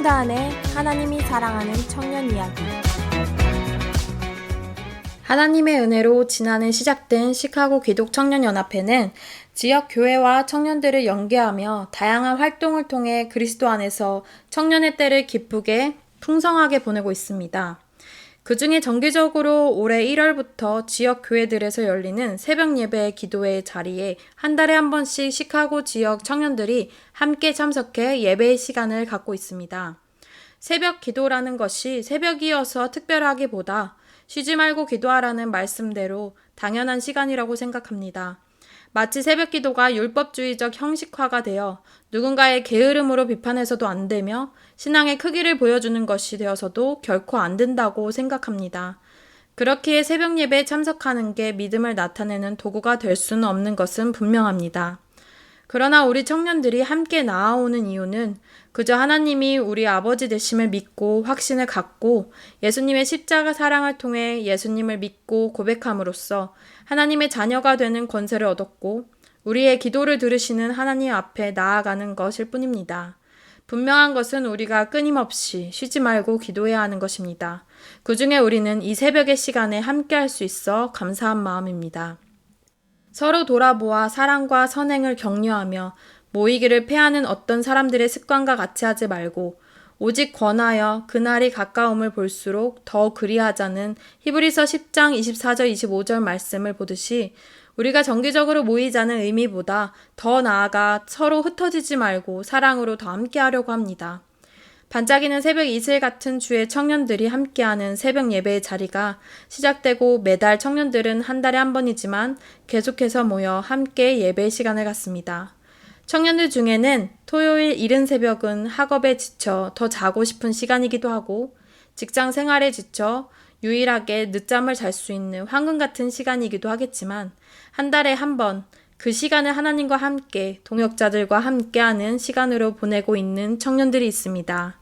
성도 안에 하나님이 사랑하는 청년 이야기. 하나님의 은혜로 지난해 시작된 시카고 기독청년연합회는 지역 교회와 청년들을 연계하며 다양한 활동을 통해 그리스도 안에서 청년의 때를 기쁘게 풍성하게 보내고 있습니다. 그 중에 정기적으로 올해 1월부터 지역 교회들에서 열리는 새벽 예배 기도회 자리에 한 달에 한 번씩 시카고 지역 청년들이 함께 참석해 예배의 시간을 갖고 있습니다. 새벽 기도라는 것이 새벽이어서 특별하기보다 쉬지 말고 기도하라는 말씀대로 당연한 시간이라고 생각합니다. 마치 새벽 기도가 율법주의적 형식화가 되어 누군가의 게으름으로 비판해서도 안 되며 신앙의 크기를 보여주는 것이 되어서도 결코 안 된다고 생각합니다. 그렇기에 새벽 예배에 참석하는 게 믿음을 나타내는 도구가 될 수는 없는 것은 분명합니다. 그러나 우리 청년들이 함께 나아오는 이유는 그저 하나님이 우리 아버지 되심을 믿고 확신을 갖고 예수님의 십자가 사랑을 통해 예수님을 믿고 고백함으로써 하나님의 자녀가 되는 권세를 얻었고 우리의 기도를 들으시는 하나님 앞에 나아가는 것일 뿐입니다. 분명한 것은 우리가 끊임없이 쉬지 말고 기도해야 하는 것입니다. 그 중에 우리는 이 새벽의 시간에 함께 할 수 있어 감사한 마음입니다. 서로 돌아보아 사랑과 선행을 격려하며 모이기를 패하는 어떤 사람들의 습관과 같이 하지 말고 오직 권하여 그날이 가까움을 볼수록 더 그리하자는 히브리서 10장 24절 25절 말씀을 보듯이 우리가 정기적으로 모이자는 의미보다 더 나아가 서로 흩어지지 말고 사랑으로 더 함께하려고 합니다. 반짝이는 새벽 이슬 같은 주의 청년들이 함께하는 새벽 예배의 자리가 시작되고 매달 청년들은 한 달에 한 번이지만 계속해서 모여 함께 예배 시간을 갖습니다. 청년들 중에는 토요일 이른 새벽은 학업에 지쳐 더 자고 싶은 시간이기도 하고 직장 생활에 지쳐 유일하게 늦잠을 잘 수 있는 황금 같은 시간이기도 하겠지만 한 달에 한 번 그 시간을 하나님과 함께 동역자들과 함께하는 시간으로 보내고 있는 청년들이 있습니다.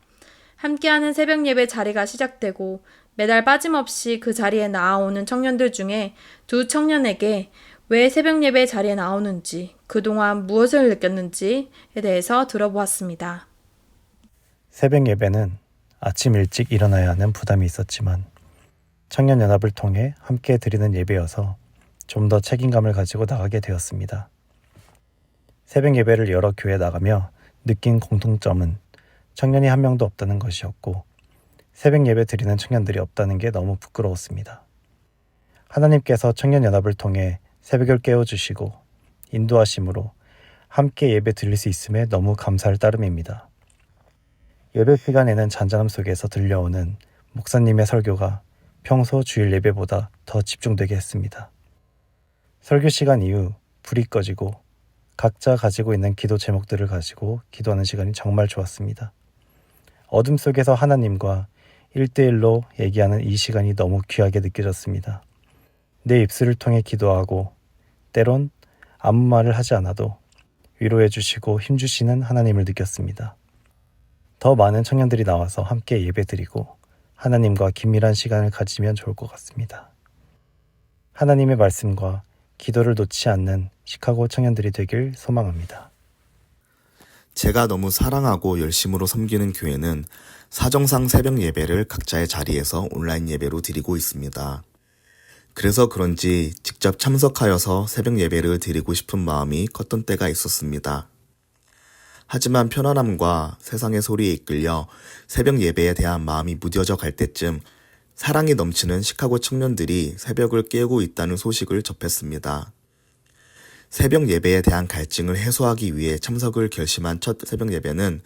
함께하는 새벽 예배 자리가 시작되고 매달 빠짐없이 그 자리에 나아오는 청년들 중에 두 청년에게 왜 새벽 예배 자리에 나오는지 그동안 무엇을 느꼈는지에 대해서 들어보았습니다. 새벽 예배는 아침 일찍 일어나야 하는 부담이 있었지만 청년연합을 통해 함께 드리는 예배여서 좀 더 책임감을 가지고 나가게 되었습니다. 새벽 예배를 여러 교회에 나가며 느낀 공통점은 청년이 한 명도 없다는 것이었고 새벽 예배 드리는 청년들이 없다는 게 너무 부끄러웠습니다. 하나님께서 청년연합을 통해 새벽을 깨워주시고 인도하심으로 함께 예배 드릴 수 있음에 너무 감사할 따름입니다. 예배 시간에는 잔잔함 속에서 들려오는 목사님의 설교가 평소 주일 예배보다 더 집중되게 했습니다. 설교 시간 이후 불이 꺼지고 각자 가지고 있는 기도 제목들을 가지고 기도하는 시간이 정말 좋았습니다. 어둠 속에서 하나님과 1대1로 얘기하는 이 시간이 너무 귀하게 느껴졌습니다. 내 입술을 통해 기도하고 때론 아무 말을 하지 않아도 위로해 주시고 힘주시는 하나님을 느꼈습니다. 더 많은 청년들이 나와서 함께 예배드리고 하나님과 긴밀한 시간을 가지면 좋을 것 같습니다. 하나님의 말씀과 기도를 놓지 않는 시카고 청년들이 되길 소망합니다. 제가 너무 사랑하고 열심으로 섬기는 교회는 사정상 새벽 예배를 각자의 자리에서 온라인 예배로 드리고 있습니다. 그래서 그런지 직접 참석하여서 새벽 예배를 드리고 싶은 마음이 컸던 때가 있었습니다. 하지만 편안함과 세상의 소리에 이끌려 새벽 예배에 대한 마음이 무뎌져 갈 때쯤 사랑이 넘치는 시카고 청년들이 새벽을 깨우고 있다는 소식을 접했습니다. 새벽 예배에 대한 갈증을 해소하기 위해 참석을 결심한 첫 새벽 예배는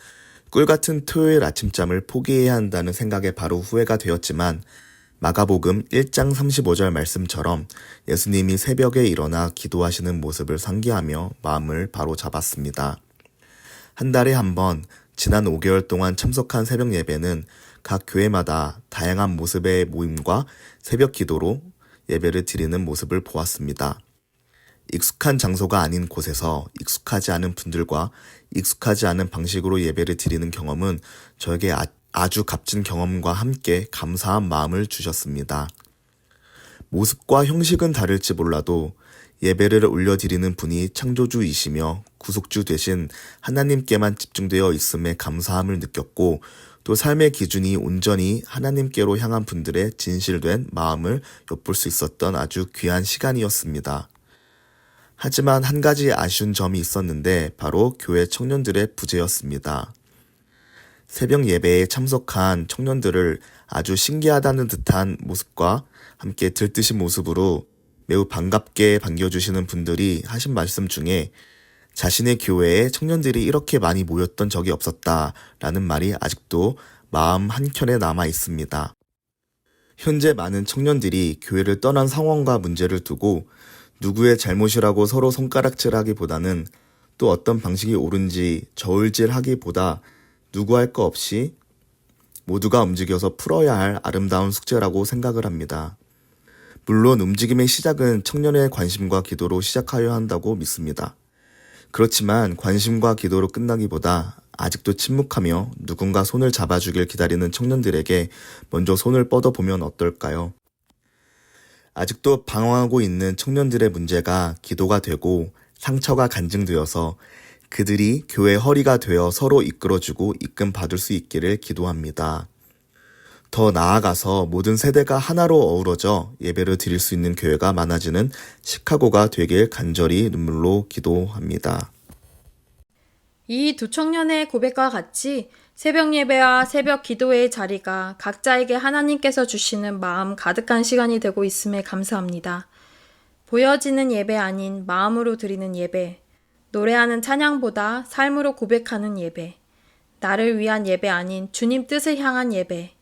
꿀같은 토요일 아침잠을 포기해야 한다는 생각에 바로 후회가 되었지만 마가복음 1장 35절 말씀처럼 예수님이 새벽에 일어나 기도하시는 모습을 상기하며 마음을 바로 잡았습니다. 한 달에 한 번 지난 5개월 동안 참석한 새벽 예배는 각 교회마다 다양한 모습의 모임과 새벽 기도로 예배를 드리는 모습을 보았습니다. 익숙한 장소가 아닌 곳에서 익숙하지 않은 분들과 익숙하지 않은 방식으로 예배를 드리는 경험은 저에게 아주 값진 경험과 함께 감사한 마음을 주셨습니다. 모습과 형식은 다를지 몰라도 예배를 올려드리는 분이 창조주이시며 구속주 되신 하나님께만 집중되어 있음에 감사함을 느꼈고 또 삶의 기준이 온전히 하나님께로 향한 분들의 진실된 마음을 엿볼 수 있었던 아주 귀한 시간이었습니다. 하지만 한 가지 아쉬운 점이 있었는데 바로 교회 청년들의 부재였습니다. 새벽 예배에 참석한 청년들을 아주 신기하다는 듯한 모습과 함께 들뜨신 모습으로 매우 반갑게 반겨주시는 분들이 하신 말씀 중에 자신의 교회에 청년들이 이렇게 많이 모였던 적이 없었다라는 말이 아직도 마음 한켠에 남아 있습니다. 현재 많은 청년들이 교회를 떠난 상황과 문제를 두고 누구의 잘못이라고 서로 손가락질하기보다는 또 어떤 방식이 옳은지 저울질하기보다 누구 할 거 없이 모두가 움직여서 풀어야 할 아름다운 숙제라고 생각을 합니다. 물론 움직임의 시작은 청년의 관심과 기도로 시작하여야 한다고 믿습니다. 그렇지만 관심과 기도로 끝나기보다 아직도 침묵하며 누군가 손을 잡아주길 기다리는 청년들에게 먼저 손을 뻗어보면 어떨까요? 아직도 방황하고 있는 청년들의 문제가 기도가 되고 상처가 간증되어서 그들이 교회 허리가 되어 서로 이끌어주고 이끌받을 수 있기를 기도합니다. 더 나아가서 모든 세대가 하나로 어우러져 예배를 드릴 수 있는 교회가 많아지는 시카고가 되길 간절히 눈물로 기도합니다. 이 두 청년의 고백과 같이 새벽 예배와 새벽 기도회의 자리가 각자에게 하나님께서 주시는 마음 가득한 시간이 되고 있음에 감사합니다. 보여지는 예배 아닌 마음으로 드리는 예배, 노래하는 찬양보다 삶으로 고백하는 예배, 나를 위한 예배 아닌 주님 뜻을 향한 예배,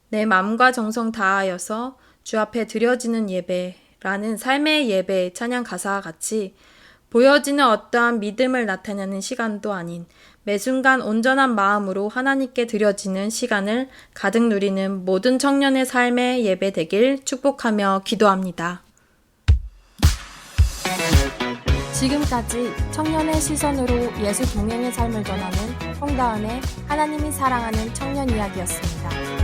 내 마음과 정성 다하여서 주 앞에 드려지는 예배라는 삶의 예배 찬양 가사와 같이 보여지는 어떠한 믿음을 나타내는 시간도 아닌 매 순간 온전한 마음으로 하나님께 드려지는 시간을 가득 누리는 모든 청년의 삶의 예배 되길 축복하며 기도합니다. 지금까지 청년의 시선으로 예수 동행의 삶을 전하는 홍다은의 하나님이 사랑하는 청년 이야기였습니다.